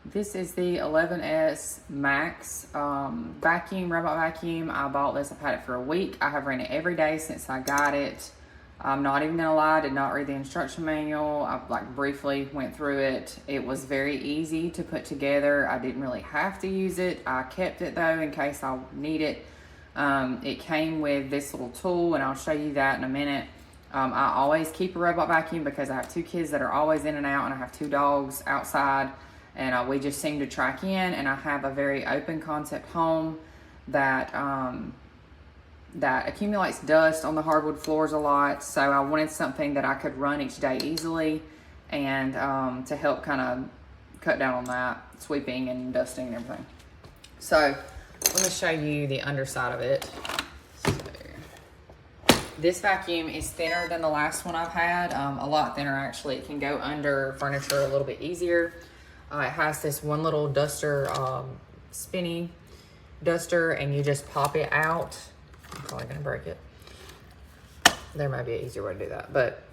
This is the 11S Max vacuum, robot vacuum. I bought this, I've had it for a week. I have ran it every day since I got it. I'm not even gonna lie, I did not read the instruction manual. I briefly went through it. It was very easy to put together. I didn't really have to use it. I kept it though in case I need it. It came with this little tool, and I'll show you that in a minute. I always keep a robot vacuum because I have 2 kids that are always in and out, and I have 2 dogs outside, and we just seem to track in, and I have a very open concept home that that accumulates dust on the hardwood floors a lot. So I wanted something that I could run each day easily, and to help kind of cut down on that sweeping and dusting and everything. So let me show you the underside of it. This vacuum is thinner than the last one I've had, a lot thinner actually. It can go under furniture a little bit easier. It has this one little duster, spinny duster, and you just pop it out. I'm probably gonna break it. There might be an easier way to do that, but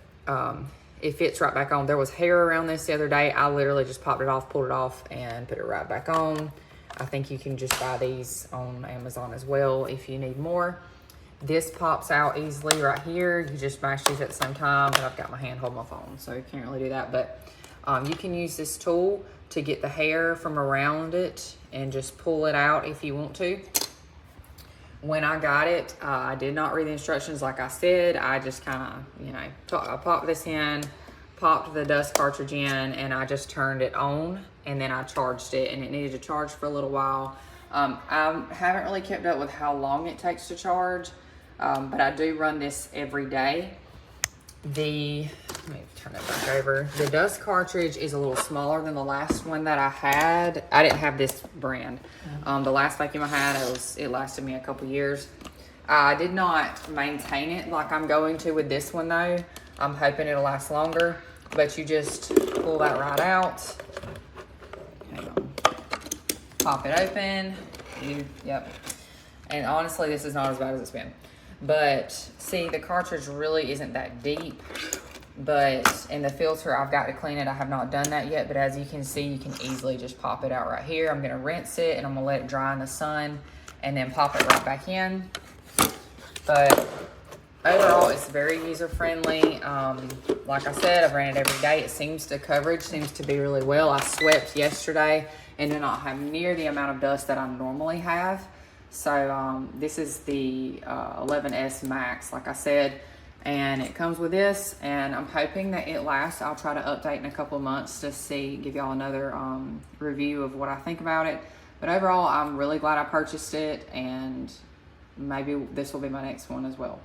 it fits right back on. There was hair around this the other day. I literally just popped it off, pulled it off, and put it right back on. I think you can just buy these on Amazon as well if you need more. This pops out easily right here. You just mash these at the same time, but I've got my hand holding my phone, so you can't really do that. But you can use this tool to get the hair from around it and just pull it out if you want to. When I got it, I did not read the instructions like I said. I just kind of, I popped this in, popped the dust cartridge in, and I just turned it on, and then I charged it, and it needed to charge for a little while. I haven't really kept up with how long it takes to charge, but I do run this every day. Let me turn it back over. The dust cartridge is a little smaller than the last one that I had. I didn't have this brand. The last vacuum I had, it lasted me a couple years. I did not maintain it like I'm going to with this one though. I'm hoping it'll last longer, but you just pull that right out. Hang on. Pop it open. Yep. And honestly, this is not as bad as it's been. But see, the cartridge really isn't that deep. But in the filter, I've got to clean it. I have not done that yet. But as you can see, you can easily just pop it out right here. I'm going to rinse it, and I'm going to let it dry in the sun, and then pop it right back in. But overall, it's very user-friendly. Like I said, I've ran it every day. Coverage seems to be really well. I swept yesterday and did not have near the amount of dust that I normally have. So this is the 11S Max, like I said, and it comes with this, and I'm hoping that it lasts. I'll try to update in a couple of months to give y'all another review of what I think about it. But overall, I'm really glad I purchased it, and maybe this will be my next one as well.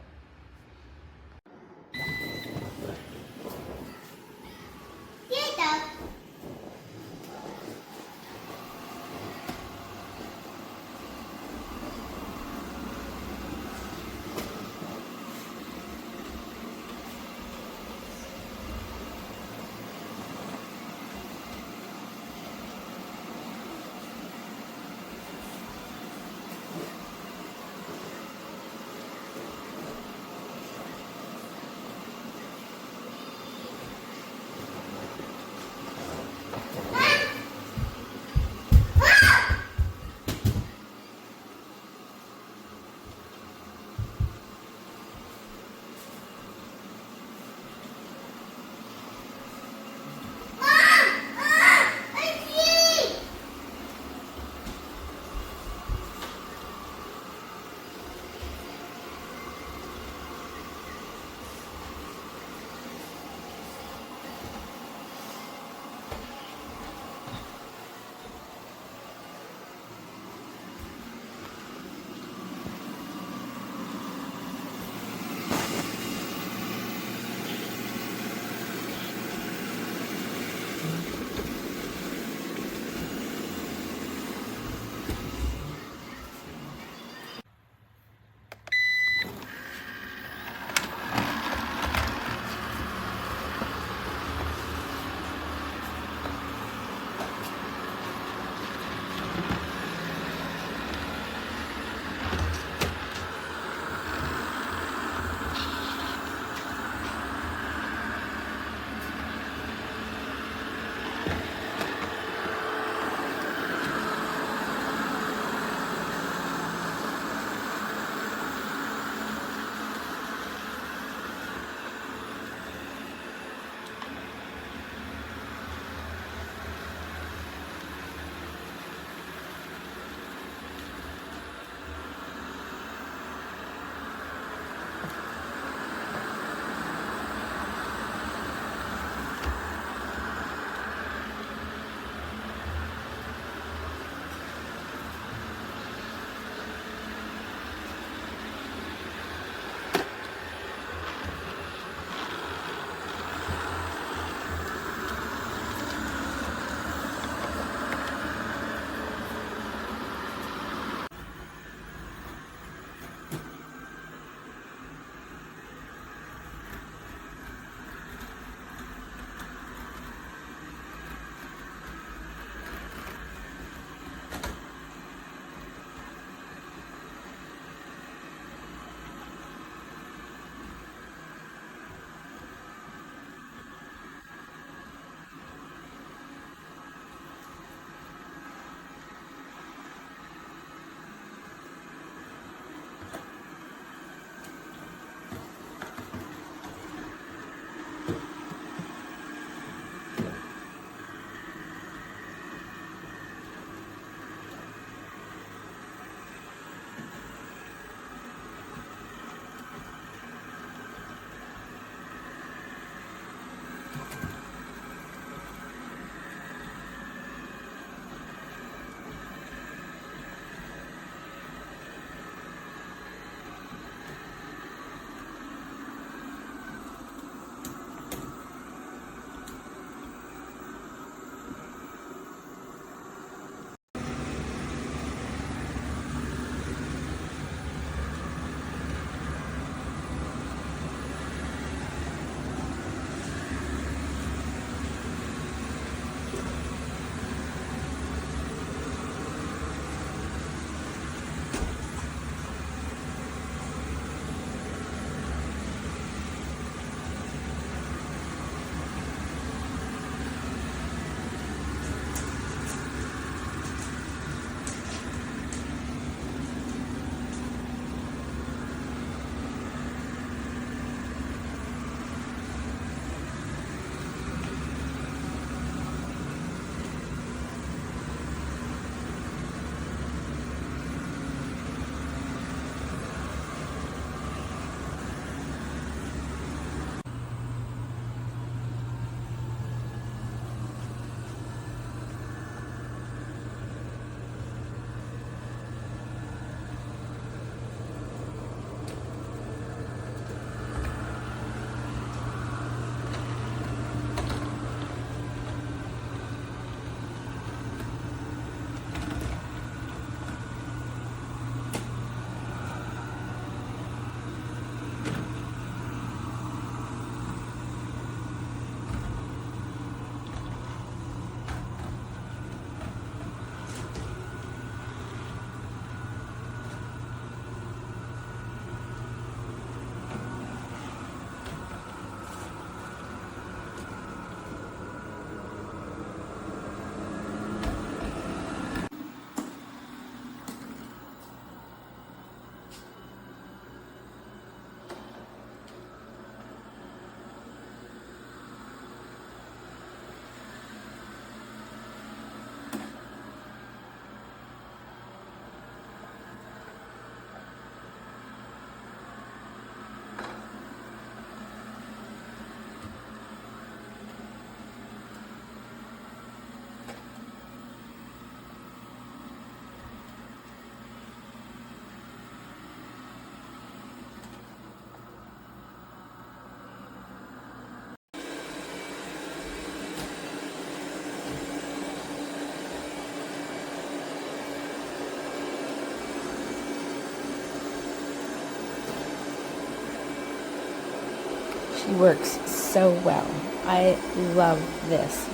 She works so well. I love this.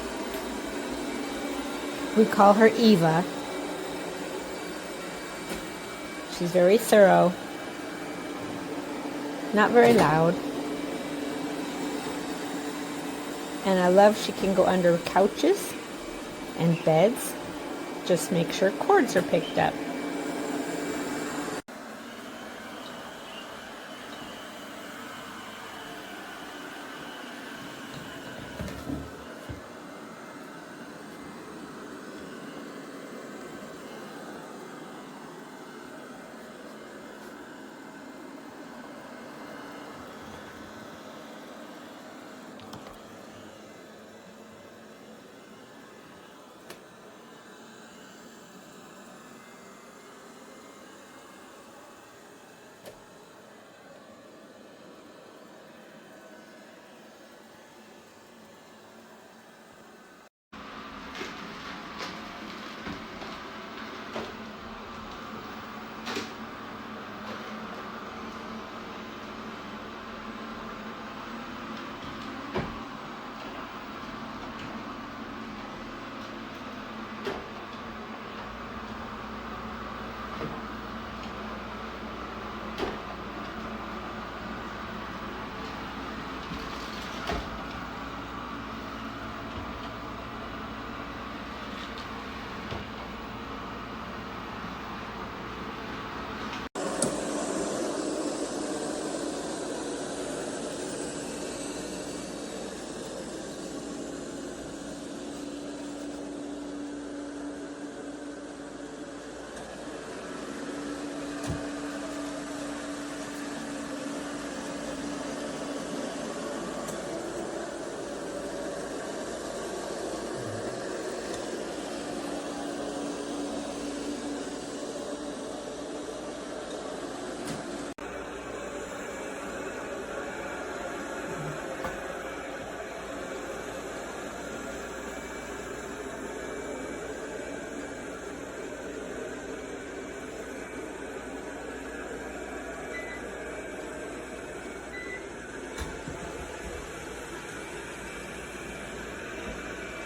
We call her Eva. She's very thorough, not very loud. And I love she can go under couches and beds. Just make sure cords are picked up.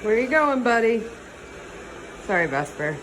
Where are you going, buddy? Sorry, Vesper.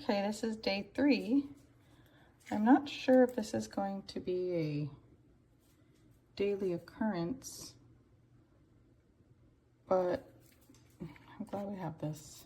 Okay, this is day 3. I'm not sure if this is going to be a daily occurrence, but I'm glad we have this.